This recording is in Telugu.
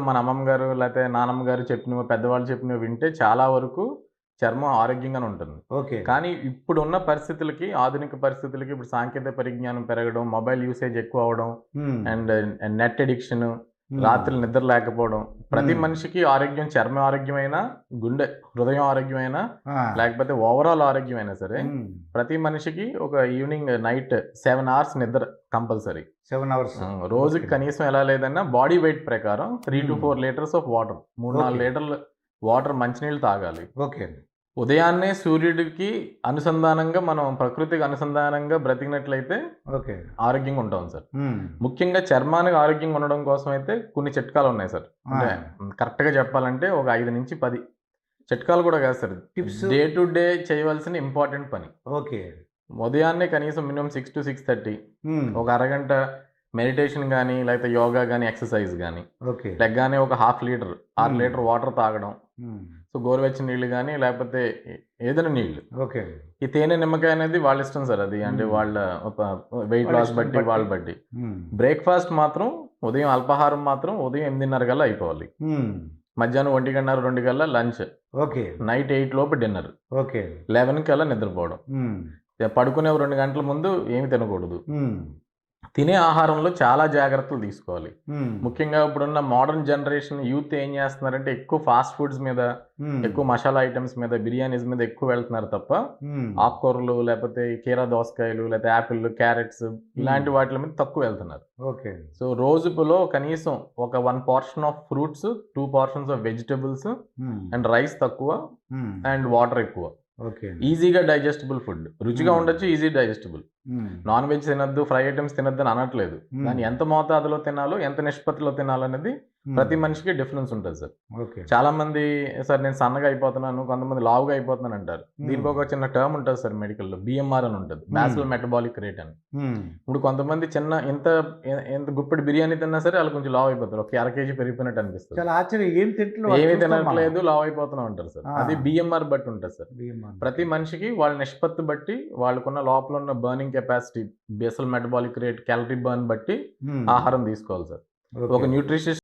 మన అమ్మమ్మ గారు లేతే నానమ్మ గారు చెప్పినవి, పెద్దవాళ్ళు చెప్పినవి వింటే చాలా వరకు చర్మం ఆరోగ్యంగానే ఉంటుంది. ఓకే. కానీ ఇప్పుడున్న పరిస్థితులకి, ఆధునిక పరిస్థితులకి ఇప్పుడు సాంకేతిక పరిజ్ఞానం పెరగడం, మొబైల్ యూసేజ్ ఎక్కువ అవ్వడం హ్మ్. అండ్ నెట్ అడిక్షన్, హ్మ్. రాత్రులు నిద్ర లేకపోవడం. ప్రతి హ్మ్. మనిషికి ఆరోగ్యం చర్మ ఆరోగ్యమైనా, హృదయం ఆరోగ్యమైనా, ఆ! లేకపోతే ఓవరాల్ ఆరోగ్యమైనా సరే, హ్మ్. ప్రతి మనిషికి ఒక ఈవినింగ్, నైట్ 7 అవర్స్ నిద్ర కంపల్సరీ. 7 అవర్స్. రోజుకి ఓకే. కనీసం ఎలా లేదన్నా బాడీ వెయిట్ ప్రకారం 3-4 హ్మ్. Litres of water. 3, 4 ఓకే. లీటర్లు వాటర్ మంచినీళ్ళు తాగాలి. ఓకే అండి. ఉదయాన్నే సూర్యుడికి అనుసంధానంగా మనం ప్రకృతికి అనుసంధానంగా బ్రతికినట్లయితే ఓకే. ఆరోగ్యంగా ఉంటాం సార్. హ్మ్. ముఖ్యంగా చర్మానికి ఆరోగ్యంగా ఉండడం కోసం అయితే కొన్ని చిట్కాలున్నాయి సార్. ఆ! అంటే కరెక్ట్‌గా చెప్పాలంటే ఒక 5-10 చిట్కాలు కూడా కాదు sir. Tips. Day to day చేయవలసిన ఇంపార్టెంట్ పని. ఓకే. ఉదయాన్నే కనీసం మినిమమ్ 6-6:30 హ్మ్. ఒక అరగంట మెడిటేషన్ గాని, లేకపోతే యోగా గాని, ఎక్సర్‌సైజ్ గాని. ఓకే. లెగ్గానే ఒక హాఫ్ లీటర్, 6 హ్మ్. లీటర్ వాటర్ తాగడం. హ్మ్. సో, గోరువెచ్చని నీళ్ళు గాని, లేకపోతే ఏదైనా నీళ్ళు. ఓకే అండి. ఈ తేనె, నిమ్మకాయ అనేది వాళ్ళ ఇష్టం సార్ అది. అంటే హ్మ్. వాళ్ళ ఒక వెయిట్ వాళ్ళ లాస్ ఇష్టం బట్టి, బట్టి. వాళ్ళ బట్టి. హ్మ్. బ్రేక్‌ఫాస్ట్ మాత్రం ఉదయం అల్పాహారం మాత్రం ఉదయం 8:30 కల్లా అయిపోవాలి. హ్మ్. మధ్యాహ్నం 1:30, 2 కల్లా లంచ్. ఓకే. నైట్ 8 లోపు డిన్నర్. ఓకే. 11 కల్లా నిద్రపోవడం. హ్మ్. పడుకునే 2 గంటల ముందు ఏమి తినకూడదు. హ్మ్. తినే ఆహారంలో చాలా జాగ్రత్తలు తీసుకోవాలి. హ్మ్. ముఖ్యంగా ఇప్పుడున్న మోడర్న్ జనరేషన్ యూత్ ఏం చేస్తున్నారంటే ఎక్కువ ఫాస్ట్ ఫుడ్స్ మీద, హ్మ్. ఎక్కువ మసాలా ఐటెమ్స్ మీద, బిర్యానీస్ మీద ఎక్కువ వెళ్తున్నారు తప్ప, హ్మ్. ఆకుకూరలు లేకపోతే కీరా దోసకాయలు, లేకపోతే యాపిల్లు, క్యారెట్స్ హ్మ్. ఇలాంటి వాటిల మీద తక్కువ వెళ్తున్నారు. ఓకే. సో, రోజులో కనీసం ఒక 1 portion of fruits, 2 portions of vegetables హ్మ్. అండ్ రైస్ తక్కువ హ్మ్. అండ్ వాటర్ ఎక్కువ. ఓకే అండి. ఈజీగా డైజెస్టబుల్ ఫుడ్. రుచిగా హ్మ్. ఉండొచ్చు, ఈజీ డైజెస్టబుల్. హ్మ్. నాన్ వెజ్ తినొద్దు, ఫ్రై ఐటెమ్స్ తినొద్దని అనట్లేదు. హ్మ్. కానీ ఎంత మోతాదులో తినాలో, ఎంత నిష్పత్తిలో తినాలనేది హ్మ్. ప్రతి మనిషికి డిఫరెన్స్ ఉంటది సార్. ఓకే. చాలామంది సార్ నేను సన్నగా అయిపోతున్నాను, కొంతమంది లావుగా అయిపోతున్నానంటారు. హ్మ్. దీనికి ఒక చిన్న టర్మ్ ఉంటది సార్ మెడికల్‌లో. బీఎంఆర్ అని ఉంటది. హ్మ్. బాసిల్ మెటబాలిక్ రేట్ అని. హ్మ్. ఇప్పుడు కొంతమంది చిన్న ఇంత గుప్పెడు బిర్యానీ తిన్నా సరే ఆళ్ళు కొంచెం లావు అయిపోతారు. ఒక అర కేజీ పెరిగిపోయినట్టు అనిపిస్తది. చాలా ఆశ్చర్యం. ఏం తింటున్నావు అది ఏమి చూస్తాం మనం. తినట్లేదు, లావయిపోతున్నాం అంటారు సార్. ఆ! అది బీఎంఆర్ బట్టి ఉంటది సార్. బియ్యం బట్టి. ప్రతి మనిషికి వాళ్ళ నిష్పత్తి బట్టి, వాళ్ళకున్న లోపలున్న burning capacity, basal metabolic rate, calorie burn బట్టి హ్మ్. ఆహారం తీసుకోవాలి సార్. ఒక ఓకే. న్యూట్రిషియస్